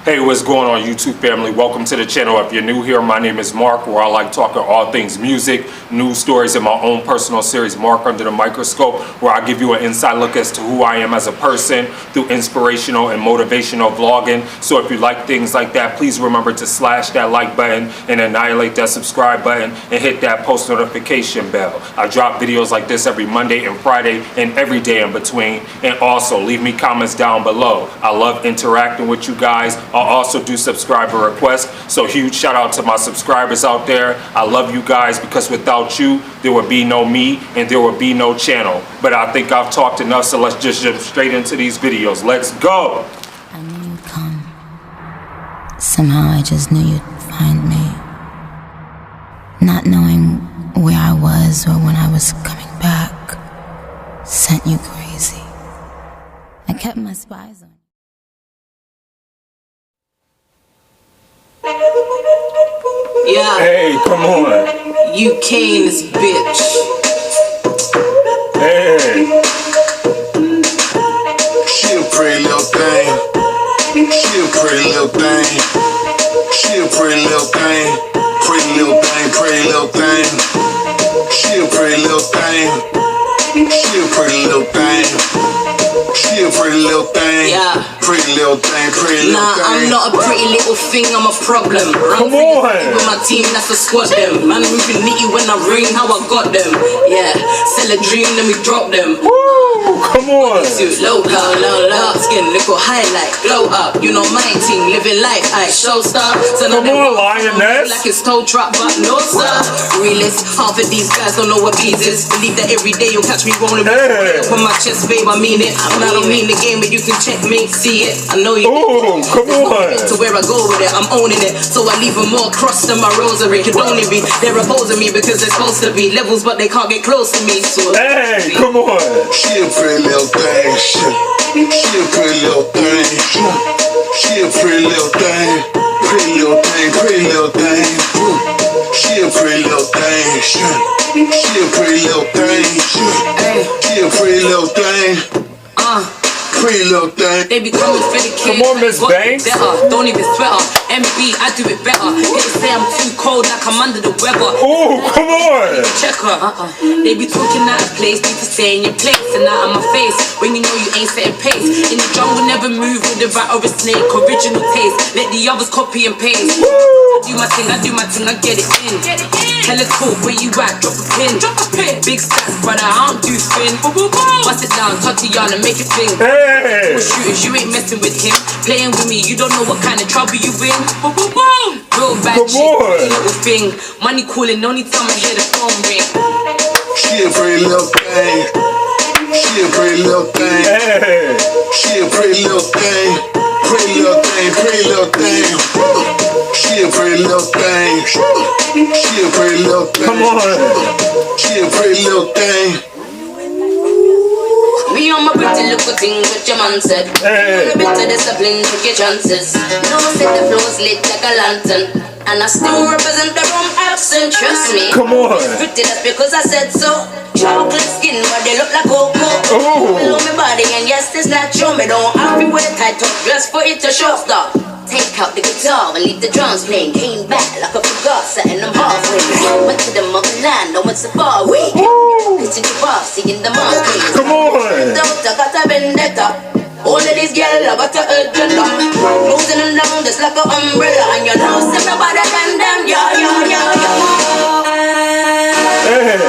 Hey, what's going on, YouTube family? Welcome to the channel. If you're new here, my name is Mark, where I like talking all things music, news stories, and my own personal series, Mark Under the Microscope, where I give you an inside look as to who I am as a person through inspirational and motivational vlogging. So if you like things like that, please remember to slash that like button and annihilate that subscribe button and hit that post notification bell. I drop videos like this every Monday and Friday and every day in between. And also, leave me comments down below. I love interacting with you guys. I'll also do subscriber requests, so huge shout out to my subscribers out there. I love you guys because without you, there would be no me and there would be no channel. But I think I've talked enough, so let's just jump straight into these videos. Let's go! I knew you'd come. Somehow I just knew you'd find me. Not knowing where I was or when I was coming back sent you crazy. I kept my spies on you. Yeah. Hey, come on. You Kane's bitch. Hey. She a pretty little thing. She a pretty little thing. She a pretty little thing. Pretty little thing, pretty little thing. She a pretty little thing. She a pretty little thing. She a pretty little thing. Yeah. Pretty little thing, pretty little thing. Nah, I'm not a pretty little thing, I'm a problem. Come on. With my team, that's a squad them. Man, moving nitty when I ring, how I got them. Yeah, sell a dream, then we drop them. Woo, come on. Suit low, low, skin, little highlight, glow up. You know my team, living life, I show star. So Come on, Lioness. like it's tow truck, but no sir. Realist, half of these guys don't know what bees is. Believe that every day you'll catch me rolling Hey. up on my chest, babe, I mean it. I don't mean the game, but you can check me, see it. I know you. Ooh, come on. To where I go with it, I'm owning it. So I leave them more crossed than my rosary. Could only be they're opposing me because they're supposed to be levels, but they can't get close to me. So Hey, come on. She a pretty little thing. She a pretty little thing. She a pretty little thing. Pretty little thing, pretty little thing. She a pretty little thing. She a pretty little thing. She a pretty little thing. Pretty little thing. they be coming for the kids. Come on, Miss Got it Banks. better, don't even sweat her. MB, I do it better. They say I'm too cold, like I'm under the weather. Ooh, come on. Check her. They be talking out of place, need to stay in your place and out of my face. When you know you ain't setting pace. In the jungle, never move with a rat or a snake. Original taste, let the others copy and paste. I do my thing, I get it in. Hella cool, where you at? Drop a pin. Big stats, brother, I don't do spin. Bust it down, touch it y'all and make it fling. Hey. Shooters, you ain't messing with him. Playing with me, you don't know what kind of trouble you in. Real bad Come shit, on. little thing. Money calling, only time I hear the phone ring. She a pretty little thing. She a pretty little thing. Hey. She a pretty little thing. Pretty little thing, pretty little thing. She a pretty little thing. She a pretty little thing. Come on. She a pretty little thing. Me on my pretty little thing, what your man said. Hey. A bit of discipline, take your chances. No set the floors lit like a lantern. And I still represent the wrong accent, trust me. Come on. Pretty, that's because I said so. Chocolate skin, but they look like cocoa. Ooh. Below me body, and yes, it's natural. Me don't have to wear tight top dress for it to show stuff. Take out the guitar and leave the drums playing. Came back like a forgot, setting them halfway. Went to the motherland, I went so far away. Listen to boss, singing the market. Come on. Doctor got a vendetta. All of these girls I got a agenda. Closing them down just like an umbrella. And you know, say nobody can them. Yeah. Hey.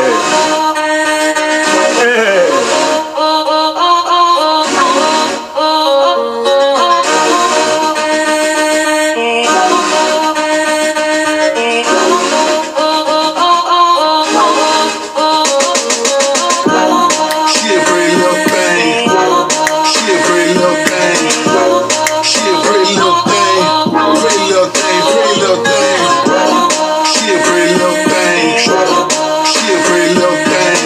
Hey. She a pretty little thing. She a pretty little thing. She a pretty little thing. Pretty little thing, pretty little thing. She a pretty little thing. She a pretty little thing.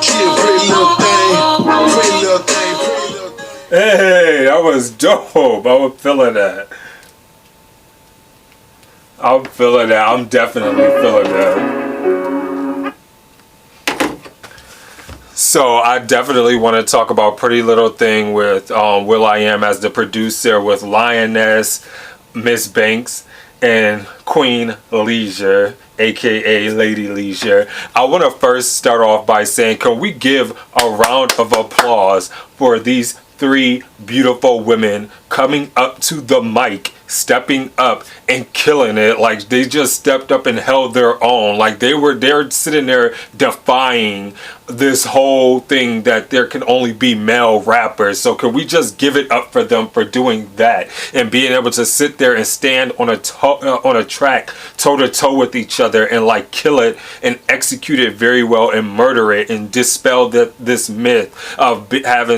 She a pretty little thing. Pretty little thing, pretty little thing. Hey, that was dope. I was feeling that. I'm feeling that. I'm definitely feeling that. So I definitely want to talk about Pretty Little Thing with will.i.am as the producer, with Lioness, Miss Banks, and Queen Leshurr, aka Lady Leshurr. I want to first start off by saying, can we give a round of applause for these three beautiful women coming up to the mic, stepping up and killing it? Like, they just stepped up and held their own. Like, they're sitting there defying this whole thing that there can only be male rappers. So can we just give it up for them for doing that and being able to sit there and stand on a track toe to toe with each other and like kill it and execute it very well and murder it and dispel this myth of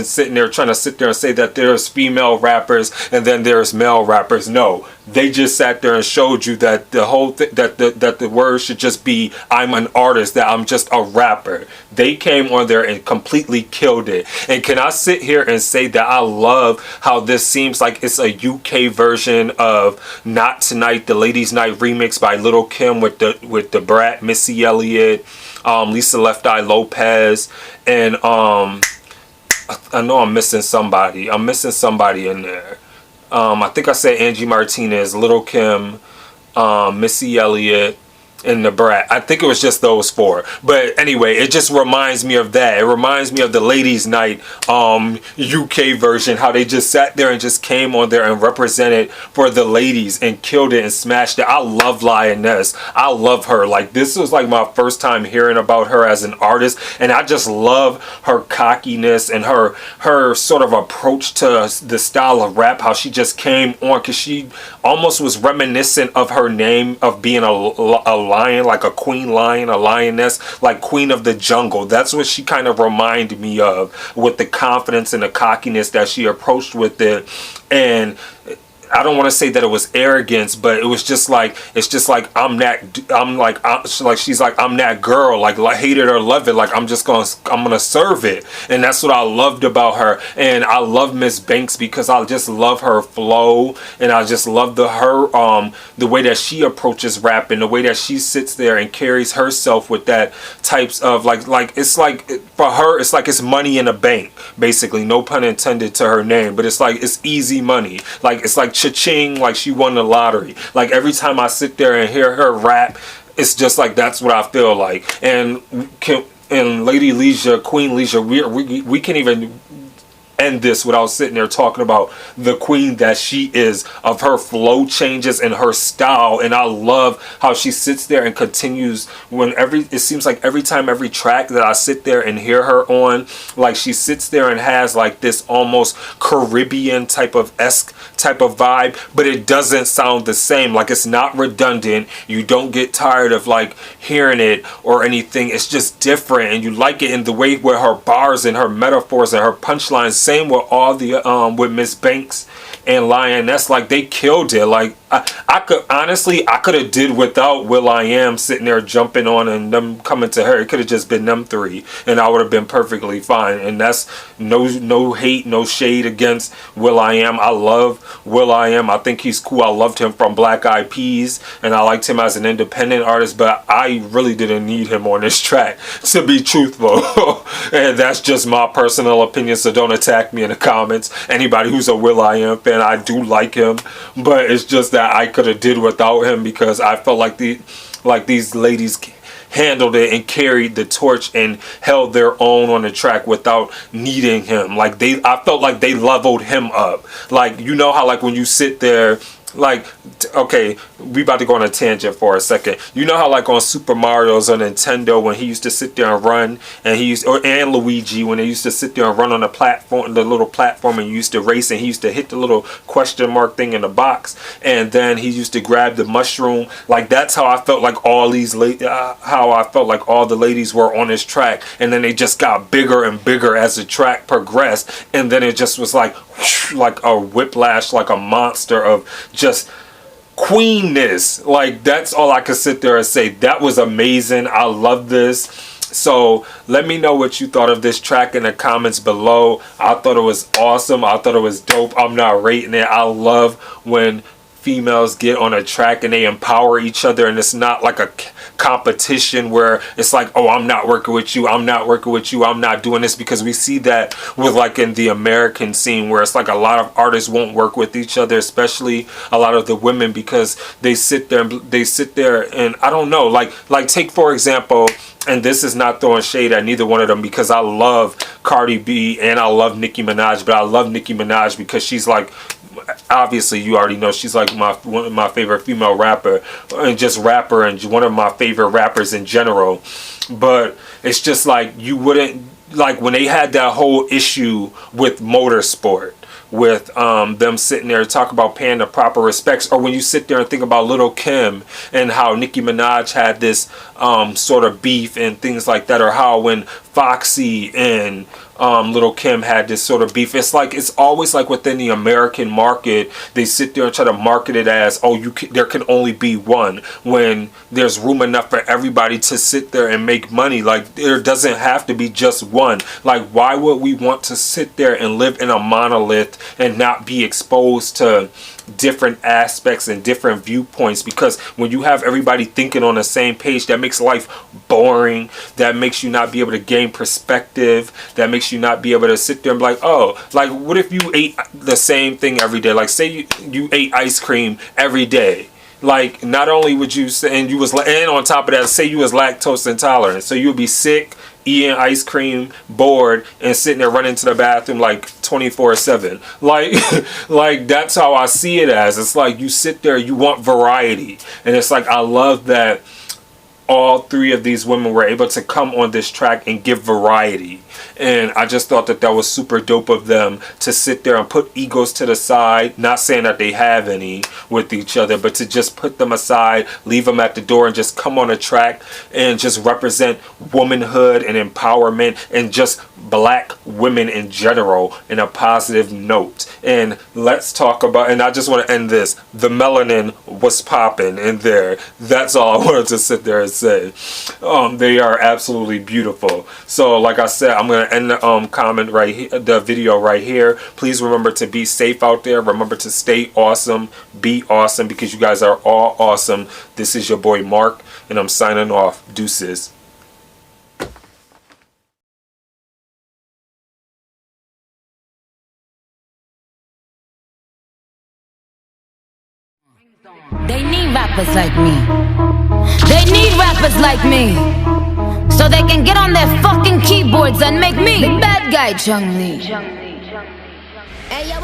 sitting there trying to sit there and say that there's female rappers and then there's male rappers. No, they just sat there and showed you that the whole thing, that the word should just be, I'm an artist, that I'm just a rapper. They came on there and completely killed it. And can I sit here and say that I love how this seems like it's a UK version of Not Tonight, the Ladies Night remix by Lil' Kim with the Brat, Missy Elliott, Lisa Left Eye Lopez, and I know I'm missing somebody. I'm missing somebody in there. I think I said Angie Martinez, Lil' Kim, Missy Elliott, and the Brat. I think it was just those four. But anyway, it just reminds me of that. It reminds me of the Ladies Night UK version, how they just sat there and just came on there and represented for the ladies and killed it and smashed it. I love Lioness. I love her. Like, this was like my first time hearing about her as an artist, and I just love her cockiness and her sort of approach to the style of rap, how she just came on, because she almost was reminiscent of her name of being a lion, like a queen lion, a lioness, like Queen of the Jungle. That's what she kind of reminded me of, with the confidence and the cockiness that she approached with it. And I don't want to say that it was arrogance, but it was just like, it's just like, I'm she's like, I'm that girl, like hate it or love it, like I'm gonna serve it. And that's what I loved about her. And I love Miss Banks because I just love her flow, and I just love the way that she approaches rap, and the way that she sits there and carries herself with that types of like it's like, for her, it's like it's money in a bank, basically, no pun intended to her name, but it's like, it's easy money. Like, it's like cha-ching, like she won the lottery. Like, every time I sit there and hear her rap, it's just like, that's what I feel like. And Lady Leshurr, Queen Leshurr, we can't even end this without sitting there talking about the queen that she is, of her flow changes and her style. And I love how she sits there and continues, it seems like every track that I sit there and hear her on, like she sits there and has like this almost Caribbean type of vibe, but it doesn't sound the same. Like, it's not redundant. You don't get tired of like hearing it or anything. It's just different, and you like it in the way where her bars and her metaphors and her punchlines. Same with all the with Miss Banks and Lioness. Like, they killed it. Like, I could have did without will.i.am sitting there jumping on and them coming to her. It could have just been them three, and I would have been perfectly fine. And that's no hate, no shade against will.i.am. I love will.i.am. I think he's cool. I loved him from Black Eyed Peas, and I liked him as an independent artist, but I really didn't need him on this track, to be truthful. And that's just my personal opinion, so don't attack me in the comments. Anybody who's a will.i.am fan, I do like him, but it's just that I could have did without him, because I felt like these ladies handled it and carried the torch and held their own on the track without needing him. Like, I felt like they leveled him up. Like, you know how like when you sit there, like, okay, we about to go on a tangent for a second. You know how like on Super Mario's on Nintendo, when he used to sit there and run, and and Luigi, when they used to sit there and run on the platform, the little platform, and you used to race, and he used to hit the little question mark thing in the box, and then he used to grab the mushroom. Like, that's how I felt like all these how I felt like all the ladies were on this track, and then they just got bigger and bigger as the track progressed, and then it just was like a whiplash, like a monster of just queenness. Like, that's all I could sit there and say. That was amazing. I love this. So let me know what you thought of this track in the comments below. I thought it was awesome. I thought it was dope. I'm not rating it. I love when females get on a track and they empower each other, and it's not like a competition where it's like, oh, I'm not working with you, I'm not working with you, I'm not doing this, because we see that with like in the American scene where it's like a lot of artists won't work with each other, especially a lot of the women, because they sit there and I don't know, like take for example, and this is not throwing shade at neither one of them, because I love Cardi B and I love Nicki Minaj, but I love Nicki Minaj because she's like, obviously you already know, she's like one of my favorite female rapper, and just rapper, and one of my favorite rappers in general. But it's just like, you wouldn't, like when they had that whole issue with motorsport, with them sitting there talk about paying the proper respects, or when you sit there and think about Lil' Kim and how Nicki Minaj had this sort of beef and things like that, or how when Foxy and Lil' Kim had this sort of beef, it's like, it's always like within the American market, they sit there and try to market it as, oh, there can only be one, when there's room enough for everybody to sit there and make money. Like, there doesn't have to be just one. Like, why would we want to sit there and live in a monolith and not be exposed to different aspects and different viewpoints? Because when you have everybody thinking on the same page, that makes life boring, that makes you not be able to gain perspective, that makes you not be able to sit there and be like, oh, like what if you ate the same thing every day? Like say you ate ice cream every day. Like, not only would you say, and on top of that, say you was lactose intolerant, so you would be sick, eating ice cream, bored, and sitting there running to the bathroom like 24/7. Like that's how I see it as. It's like you sit there, you want variety, and it's like, I love that all three of these women were able to come on this track and give variety. And I just thought that was super dope of them to sit there and put egos to the side, not saying that they have any with each other, but to just put them aside, leave them at the door, and just come on a track and just represent womanhood and empowerment and just black women in general in a positive note. And let's talk about, and I just want to end this, the melanin was popping in there. That's all I wanted to sit there and say. They are absolutely beautiful. So like I said, I'm going to end the comment right here, the video right here. Please remember to be safe out there. Remember to stay awesome, be awesome, because you guys are all awesome. This is your boy Mark, and I'm signing off. Deuces. They need rappers like me. They need rappers like me, so they can get on their fucking keyboards and make me the bad guy, Chung Lee. Hey, yo,